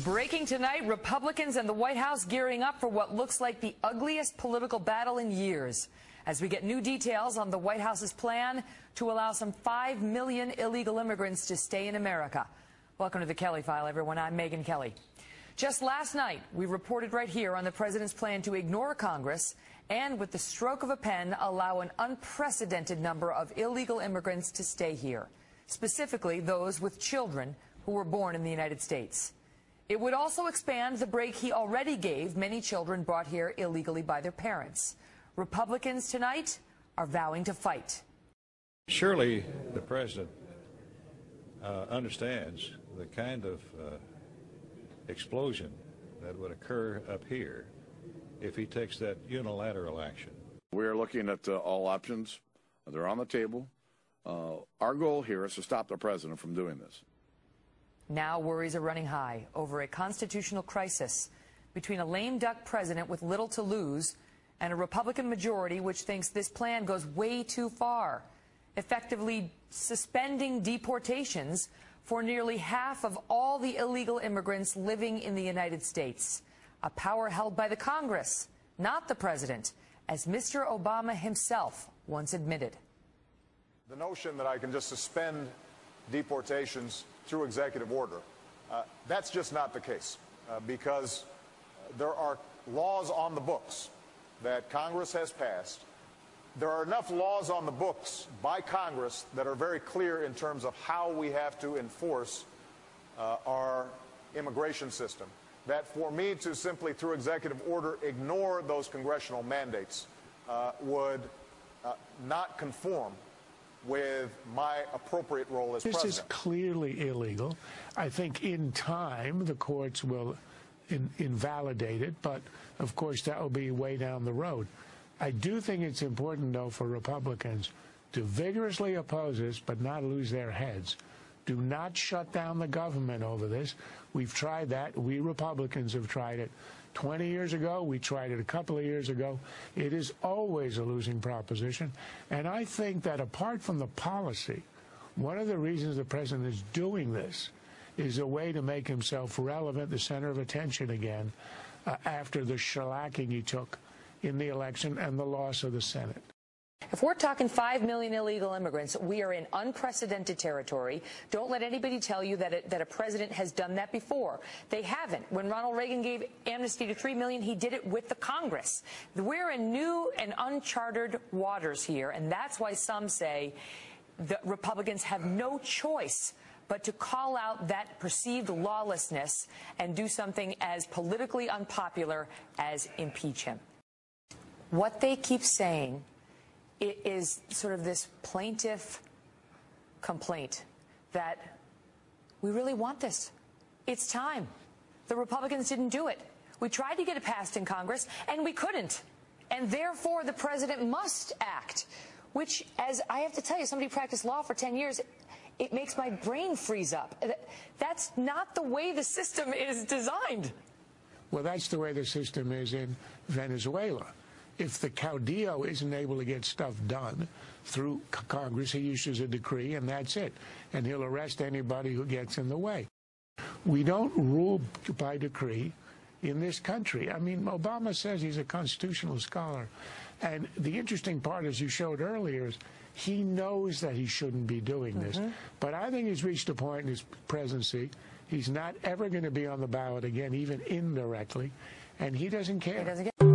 Breaking tonight, Republicans and the White House gearing up for what looks like the ugliest political battle in years. As we get new details on the White House's plan to allow some 5 million illegal immigrants to stay in America. Welcome to the Kelly File, everyone. I'm Megyn Kelly. Just last night, we reported right here on the president's plan to ignore Congress and, with the stroke of a pen, allow an unprecedented number of illegal immigrants to stay here, specifically those with children who were born in the United States. It would also expand the break he already gave many children brought here illegally by their parents. Republicans tonight are vowing to fight. Surely the president understands the kind of explosion that would occur up here if he takes that unilateral action. We're looking at all options. They're on the table. Our goal here is to stop the president from doing this. Now worries are running high over a constitutional crisis between a lame duck president with little to lose and a Republican majority which thinks this plan goes way too far, effectively suspending deportations for nearly half of all the illegal immigrants living in the United States, a power held by the Congress, not the president, as Mr. Obama himself once admitted. The notion that I can just suspend deportations through executive order, that's just not the case, because there are laws on the books that Congress has passed. There are enough laws on the books by Congress that are very clear in terms of how we have to enforce our immigration system, that for me to simply, through executive order, ignore those congressional mandates would not conform with my appropriate role as president. This is clearly illegal. I think in time the courts will invalidate it, but of course that will be way down the road. I do think it's important, though, for Republicans to vigorously oppose this but not lose their heads. Do not shut down the government over this. We've tried that. We Republicans have tried it 20 years ago. We tried it a couple of years ago. It is always a losing proposition. And I think that apart from the policy, one of the reasons the president is doing this is a way to make himself relevant, the center of attention again, after the shellacking he took in the election and the loss of the Senate. If we're talking 5 million illegal immigrants, we are in unprecedented territory. Don't let anybody tell you that a president has done that before. They haven't. When Ronald Reagan gave amnesty to 3 million, he did it with the Congress. We're in new and uncharted waters here, and that's why some say that Republicans have no choice but to call out that perceived lawlessness and do something as politically unpopular as impeach him. What they keep saying, it is sort of this plaintiff complaint that we really want this. It's time. The Republicans didn't do it. We tried to get it passed in Congress, and we couldn't. And therefore, the president must act, which, as I have to tell you, somebody who practiced law for 10 years, it makes my brain freeze up. That's not the way the system is designed. Well, that's the way the system is in Venezuela. If the caudillo isn't able to get stuff done through Congress, he issues a decree, and that's it. And he'll arrest anybody who gets in the way. We don't rule by decree in this country. I mean, Obama says he's a constitutional scholar. And the interesting part, as you showed earlier, is he knows that he shouldn't be doing this. But I think he's reached a point in his presidency, he's not ever going to be on the ballot again, even indirectly, and he doesn't care. He doesn't care.